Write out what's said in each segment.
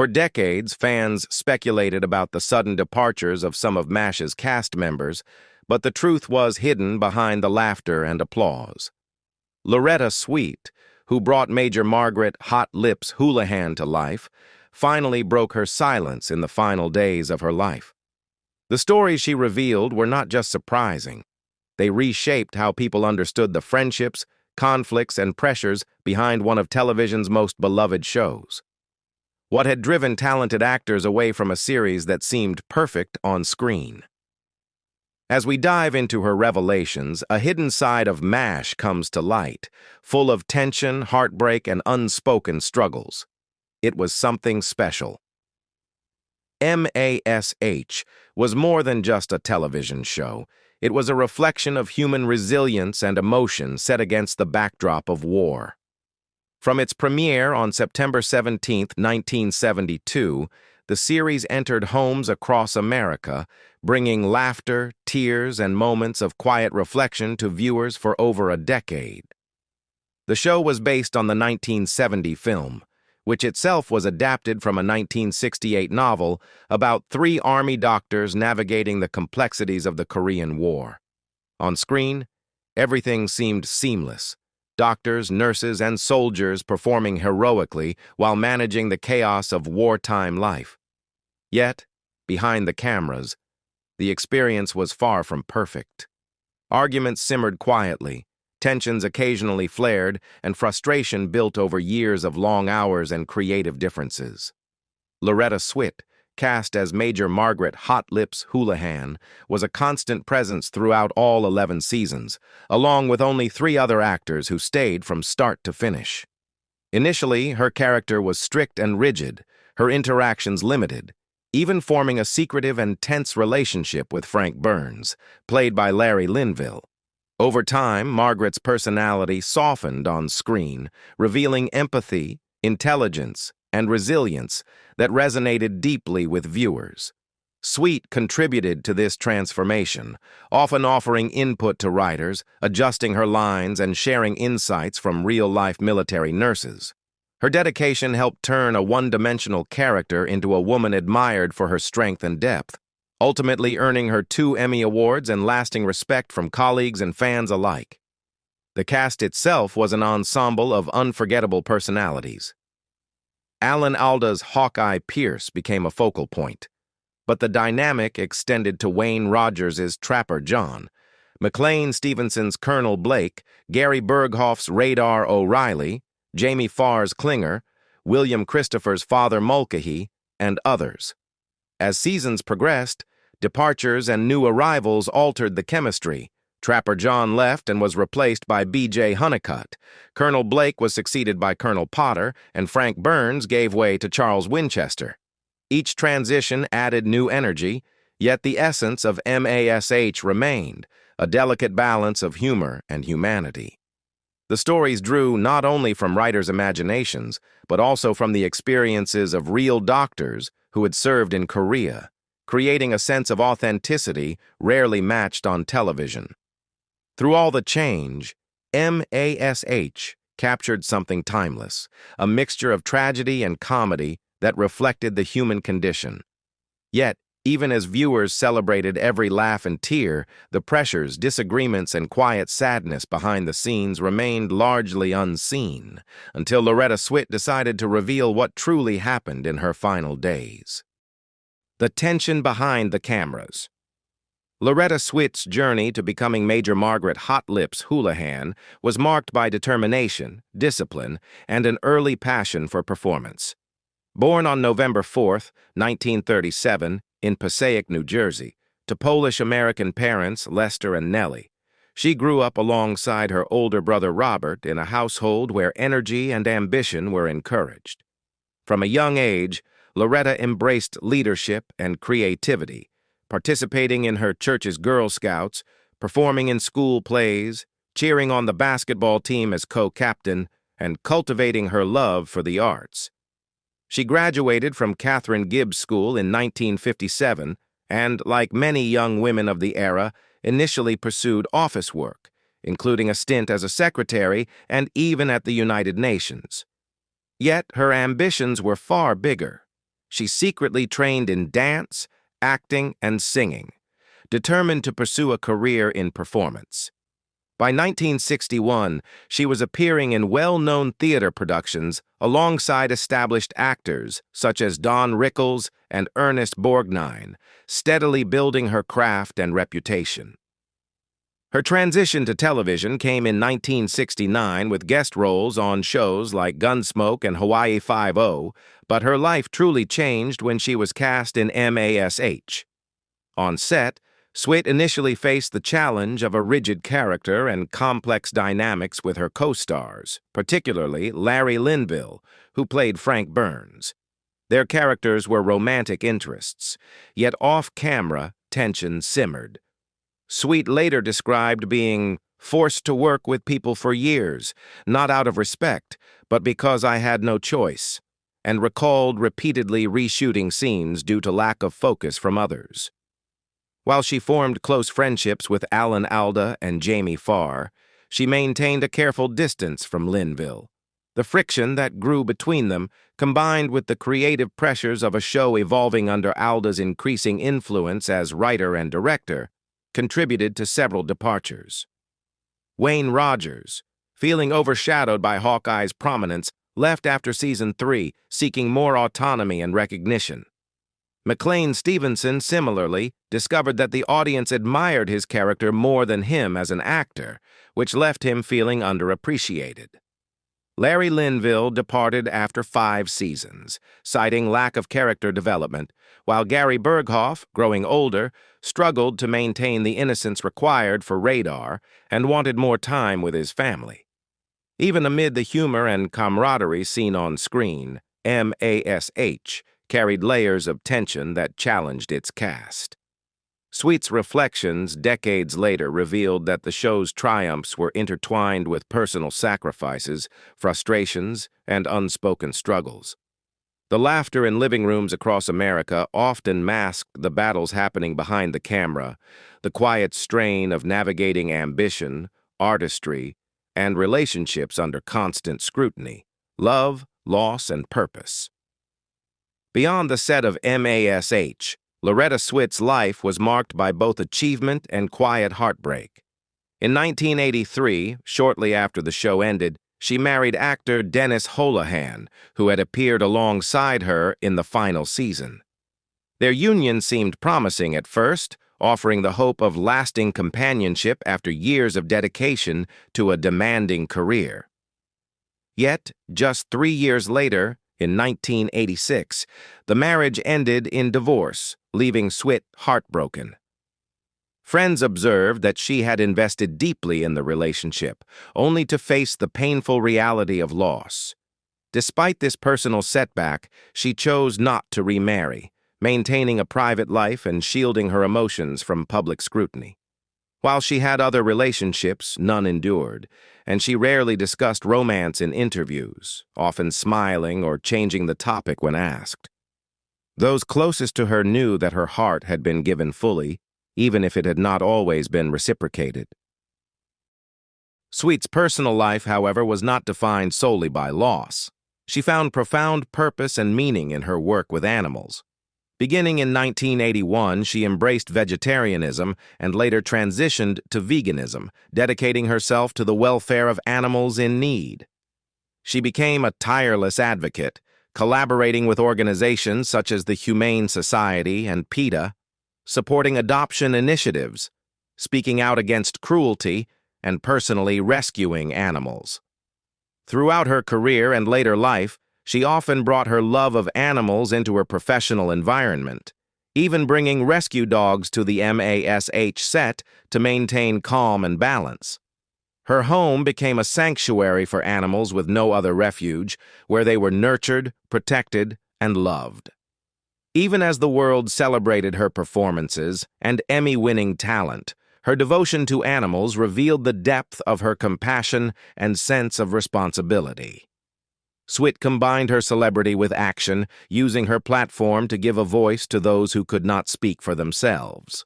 For decades, fans speculated about the sudden departures of some of MASH's cast members, but the truth was hidden behind the laughter and applause. Loretta Swit, who brought Major Margaret Hot Lips Houlihan to life, finally broke her silence in the final days of her life. The stories she revealed were not just surprising. They reshaped how people understood the friendships, conflicts, and pressures behind one of television's most beloved shows. What had driven talented actors away from a series that seemed perfect on screen? As we dive into her revelations, a hidden side of MASH comes to light, full of tension, heartbreak, and unspoken struggles. It was something special. MASH was more than just a television show. It was a reflection of human resilience and emotion set against the backdrop of war. From its premiere on September 17, 1972, the series entered homes across America, bringing laughter, tears, and moments of quiet reflection to viewers for over a decade. The show was based on the 1970 film, which itself was adapted from a 1968 novel about three Army doctors navigating the complexities of the Korean War. On screen, everything seemed seamless. Doctors, nurses, and soldiers performing heroically while managing the chaos of wartime life. Yet, behind the cameras, the experience was far from perfect. Arguments simmered quietly, tensions occasionally flared, and frustration built over years of long hours and creative differences. Loretta Swit, cast as Major Margaret Hot Lips Houlihan, was a constant presence throughout all 11 seasons, along with only 3 other actors who stayed from start to finish. Initially, her character was strict and rigid, her interactions limited, even forming a secretive and tense relationship with Frank Burns, played by Larry Linville. Over time, Margaret's personality softened on screen, revealing empathy, intelligence, and resilience that resonated deeply with viewers. Swit contributed to this transformation, often offering input to writers, adjusting her lines, and sharing insights from real-life military nurses. Her dedication helped turn a one-dimensional character into a woman admired for her strength and depth, ultimately earning her 2 Emmy Awards and lasting respect from colleagues and fans alike. The cast itself was an ensemble of unforgettable personalities. Alan Alda's Hawkeye Pierce became a focal point, but the dynamic extended to Wayne Rogers' Trapper John, McLean Stevenson's Colonel Blake, Gary Berghoff's Radar O'Reilly, Jamie Farr's Klinger, William Christopher's Father Mulcahy, and others. As seasons progressed, departures and new arrivals altered the chemistry. Trapper John left and was replaced by B.J. Honeycutt. Colonel Blake was succeeded by Colonel Potter, and Frank Burns gave way to Charles Winchester. Each transition added new energy, yet the essence of MASH remained, a delicate balance of humor and humanity. The stories drew not only from writers' imaginations, but also from the experiences of real doctors who had served in Korea, creating a sense of authenticity rarely matched on television. Through all the change, MASH captured something timeless, a mixture of tragedy and comedy that reflected the human condition. Yet, even as viewers celebrated every laugh and tear, the pressures, disagreements, and quiet sadness behind the scenes remained largely unseen, until Loretta Swit decided to reveal what truly happened in her final days. The tension behind the cameras. Loretta Swit's journey to becoming Major Margaret Hot Lips Houlihan was marked by determination, discipline, and an early passion for performance. Born on November 4, 1937, in Passaic, New Jersey, to Polish-American parents Lester and Nellie, she grew up alongside her older brother Robert in a household where energy and ambition were encouraged. From a young age, Loretta embraced leadership and creativity, participating in her church's Girl Scouts, performing in school plays, cheering on the basketball team as co-captain, and cultivating her love for the arts. She graduated from Catherine Gibbs School in 1957 and, like many young women of the era, initially pursued office work, including a stint as a secretary and even at the United Nations. Yet her ambitions were far bigger. She secretly trained in dance, acting, and singing, determined to pursue a career in performance. By 1961, she was appearing in well-known theater productions alongside established actors such as Don Rickles and Ernest Borgnine, steadily building her craft and reputation. Her transition to television came in 1969 with guest roles on shows like Gunsmoke and Hawaii Five-0, but her life truly changed when she was cast in MASH. On set, Swit initially faced the challenge of a rigid character and complex dynamics with her co-stars, particularly Larry Linville, who played Frank Burns. Their characters were romantic interests, yet off-camera, tension simmered. Swit later described being forced to work with people for years, not out of respect, but because I had no choice, and recalled repeatedly reshooting scenes due to lack of focus from others. While she formed close friendships with Alan Alda and Jamie Farr, she maintained a careful distance from Linville. The friction that grew between them, combined with the creative pressures of a show evolving under Alda's increasing influence as writer and director, contributed to several departures. Wayne Rogers, feeling overshadowed by Hawkeye's prominence, left after season 3, seeking more autonomy and recognition. McLean Stevenson, similarly, discovered that the audience admired his character more than him as an actor, which left him feeling underappreciated. Larry Linville departed after 5 seasons, citing lack of character development, while Gary Berghoff, growing older, struggled to maintain the innocence required for Radar and wanted more time with his family. Even amid the humor and camaraderie seen on screen, MASH carried layers of tension that challenged its cast. Swit's reflections decades later revealed that the show's triumphs were intertwined with personal sacrifices, frustrations, and unspoken struggles. The laughter in living rooms across America often masked the battles happening behind the camera, the quiet strain of navigating ambition, artistry, and relationships under constant scrutiny, love, loss, and purpose. Beyond the set of MASH, Loretta Swit's life was marked by both achievement and quiet heartbreak. In 1983, shortly after the show ended, she married actor Dennis Holohan, who had appeared alongside her in the final season. Their union seemed promising at first, offering the hope of lasting companionship after years of dedication to a demanding career. Yet, just 3 years later, in 1986, the marriage ended in divorce, leaving Swit heartbroken. Friends observed that she had invested deeply in the relationship, only to face the painful reality of loss. Despite this personal setback, she chose not to remarry, maintaining a private life and shielding her emotions from public scrutiny. While she had other relationships, none endured, and she rarely discussed romance in interviews, often smiling or changing the topic when asked. Those closest to her knew that her heart had been given fully, even if it had not always been reciprocated. Swit's personal life, however, was not defined solely by loss. She found profound purpose and meaning in her work with animals. Beginning in 1981, she embraced vegetarianism and later transitioned to veganism, dedicating herself to the welfare of animals in need. She became a tireless advocate, collaborating with organizations such as the Humane Society and PETA, supporting adoption initiatives, speaking out against cruelty, and personally rescuing animals. Throughout her career and later life, she often brought her love of animals into her professional environment, even bringing rescue dogs to the MASH set to maintain calm and balance. Her home became a sanctuary for animals with no other refuge, where they were nurtured, protected, and loved. Even as the world celebrated her performances and Emmy-winning talent, her devotion to animals revealed the depth of her compassion and sense of responsibility. Swit combined her celebrity with action, using her platform to give a voice to those who could not speak for themselves.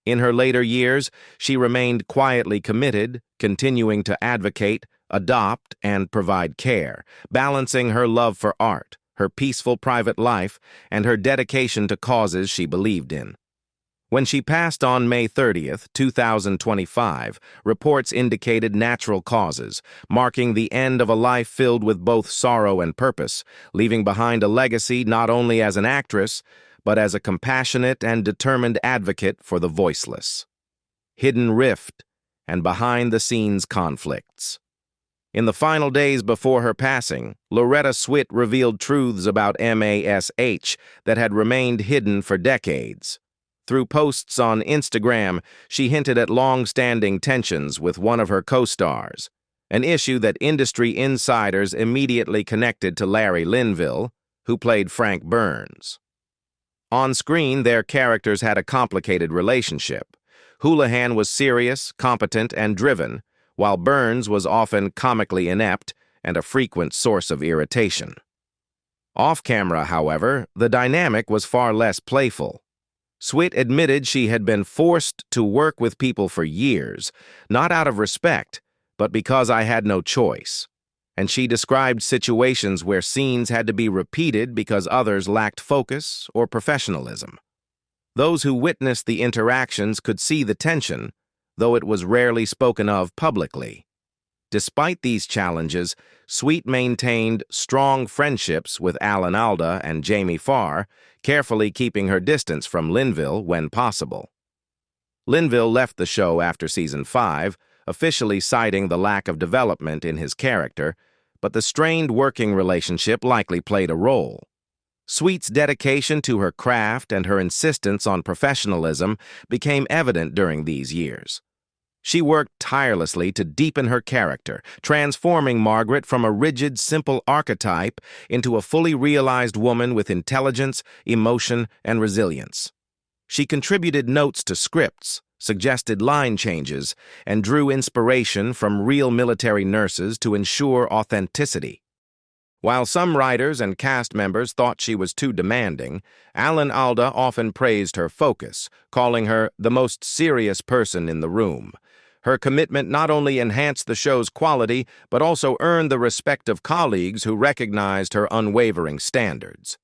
In her later years, she remained quietly committed, continuing to advocate, adopt, and provide care, balancing her love for art, her peaceful private life, and her dedication to causes she believed in. When she passed on May 30th, 2025, reports indicated natural causes, marking the end of a life filled with both sorrow and purpose, leaving behind a legacy not only as an actress, but as a compassionate and determined advocate for the voiceless. Hidden rift and behind-the-scenes conflicts. In the final days before her passing, Loretta Swit revealed truths about MASH that had remained hidden for decades. Through posts on Instagram, she hinted at long-standing tensions with one of her co-stars, an issue that industry insiders immediately connected to Larry Linville, who played Frank Burns. On screen, their characters had a complicated relationship. Houlihan was serious, competent, and driven, while Burns was often comically inept and a frequent source of irritation. Off-camera, however, the dynamic was far less playful. Swit admitted she had been forced to work with people for years, not out of respect, but because I had no choice. And she described situations where scenes had to be repeated because others lacked focus or professionalism. Those who witnessed the interactions could see the tension, though it was rarely spoken of publicly. Despite these challenges, Swit maintained strong friendships with Alan Alda and Jamie Farr, carefully keeping her distance from Linville when possible. Linville left the show after season 5, officially citing the lack of development in his character, but the strained working relationship likely played a role. Swit's dedication to her craft and her insistence on professionalism became evident during these years. She worked tirelessly to deepen her character, transforming Margaret from a rigid, simple archetype into a fully realized woman with intelligence, emotion, and resilience. She contributed notes to scripts, suggested line changes, and drew inspiration from real military nurses to ensure authenticity. While some writers and cast members thought she was too demanding, Alan Alda often praised her focus, calling her the most serious person in the room. Her commitment not only enhanced the show's quality, but also earned the respect of colleagues who recognized her unwavering standards.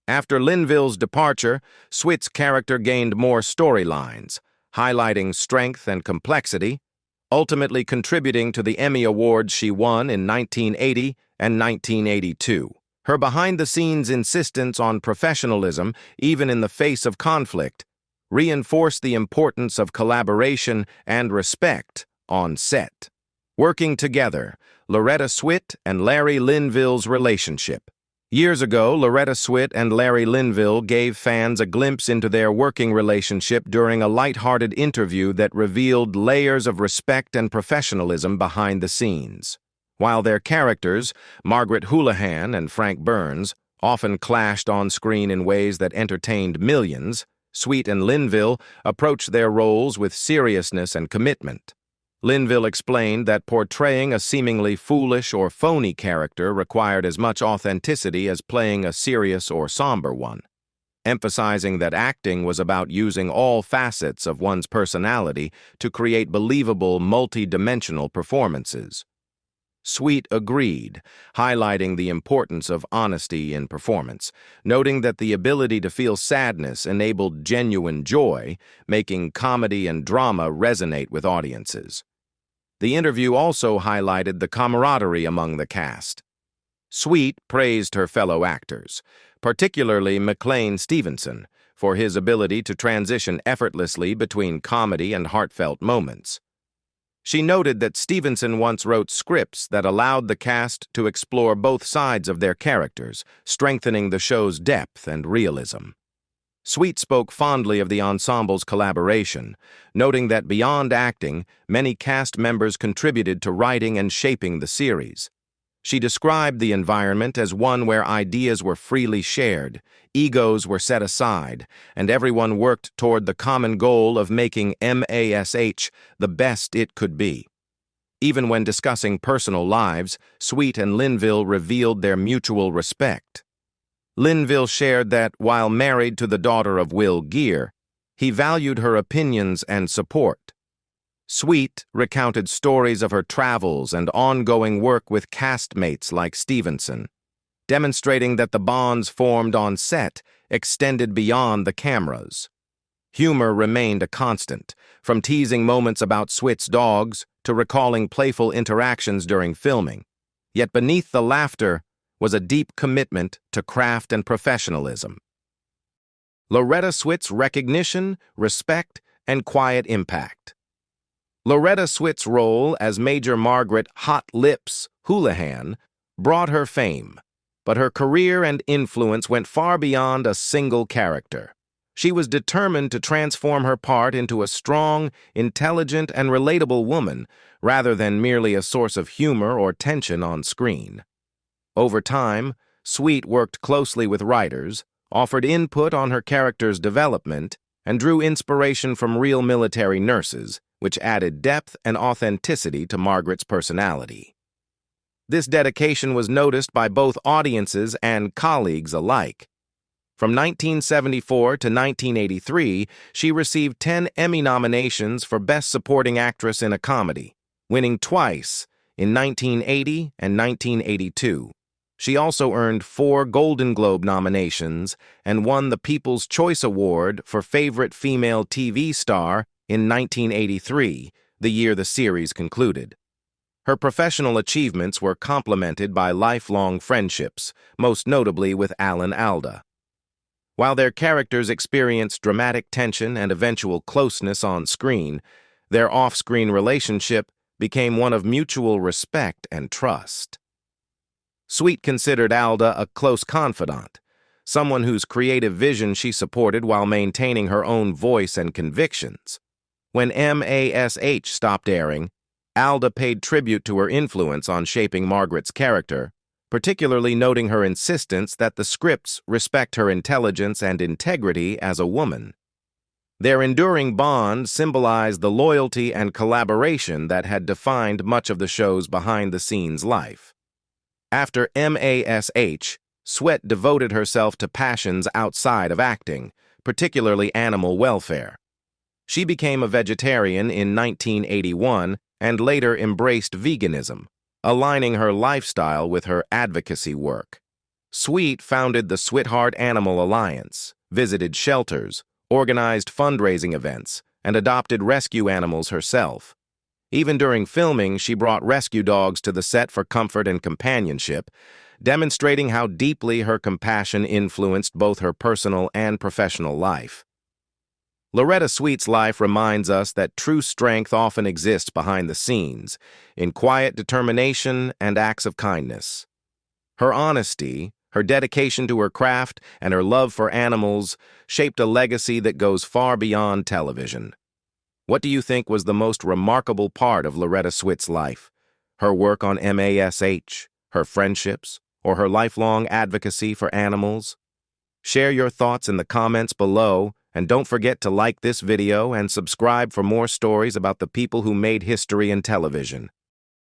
After Linville's departure, Swit's character gained more storylines, highlighting strength and complexity, ultimately contributing to the Emmy Awards she won in 1980 and 1982. Her behind-the-scenes insistence on professionalism, even in the face of conflict, reinforced the importance of collaboration and respect on set. Working together, Loretta Swit and Larry Linville's relationship. Years ago, Loretta Swit and Larry Linville gave fans a glimpse into their working relationship during a light-hearted interview that revealed layers of respect and professionalism behind the scenes. While their characters, Margaret Houlihan and Frank Burns, often clashed on screen in ways that entertained millions, Swit and Linville approached their roles with seriousness and commitment. Linville explained that portraying a seemingly foolish or phony character required as much authenticity as playing a serious or somber one, emphasizing that acting was about using all facets of one's personality to create believable, multi-dimensional performances. Swit agreed, highlighting the importance of honesty in performance, noting that the ability to feel sadness enabled genuine joy, making comedy and drama resonate with audiences. The interview also highlighted the camaraderie among the cast. Swit praised her fellow actors, particularly McLean Stevenson, for his ability to transition effortlessly between comedy and heartfelt moments. She noted that Stevenson once wrote scripts that allowed the cast to explore both sides of their characters, strengthening the show's depth and realism. Swit spoke fondly of the ensemble's collaboration, noting that beyond acting, many cast members contributed to writing and shaping the series. She described the environment as one where ideas were freely shared, egos were set aside, and everyone worked toward the common goal of making MASH the best it could be. Even when discussing personal lives, Swit and Linville revealed their mutual respect. Linville shared that, while married to the daughter of Will Geer, he valued her opinions and support. Swit recounted stories of her travels and ongoing work with castmates like Stevenson, demonstrating that the bonds formed on set extended beyond the cameras. Humor remained a constant, from teasing moments about Swit's dogs to recalling playful interactions during filming. Yet beneath the laughter was a deep commitment to craft and professionalism. Loretta Swit's recognition, respect, and quiet impact. Loretta Swit's role as Major Margaret Hot Lips Houlihan brought her fame, but her career and influence went far beyond a single character. She was determined to transform her part into a strong, intelligent, and relatable woman, rather than merely a source of humor or tension on screen. Over time, Swit worked closely with writers, offered input on her character's development, and drew inspiration from real military nurses, which added depth and authenticity to Margaret's personality. This dedication was noticed by both audiences and colleagues alike. From 1974 to 1983, she received 10 Emmy nominations for Best Supporting Actress in a Comedy, winning twice in 1980 and 1982. She also earned 4 Golden Globe nominations and won the People's Choice Award for Favorite Female TV Star in 1983, the year the series concluded. Her professional achievements were complemented by lifelong friendships, most notably with Alan Alda. While their characters experienced dramatic tension and eventual closeness on screen, their off-screen relationship became one of mutual respect and trust. Swit considered Alda a close confidant, someone whose creative vision she supported while maintaining her own voice and convictions. When MASH stopped airing, Alda paid tribute to her influence on shaping Margaret's character, particularly noting her insistence that the scripts respect her intelligence and integrity as a woman. Their enduring bond symbolized the loyalty and collaboration that had defined much of the show's behind-the-scenes life. After MASH, Swit devoted herself to passions outside of acting, particularly animal welfare. She became a vegetarian in 1981 and later embraced veganism, aligning her lifestyle with her advocacy work. Swit founded the Sweetheart Animal Alliance, visited shelters, organized fundraising events, and adopted rescue animals herself. Even during filming, she brought rescue dogs to the set for comfort and companionship, demonstrating how deeply her compassion influenced both her personal and professional life. Loretta Swit's life reminds us that true strength often exists behind the scenes, in quiet determination and acts of kindness. Her honesty, her dedication to her craft, and her love for animals shaped a legacy that goes far beyond television. What do you think was the most remarkable part of Loretta Swit's life? Her work on MASH, her friendships, or her lifelong advocacy for animals? Share your thoughts in the comments below, and don't forget to like this video and subscribe for more stories about the people who made history in television.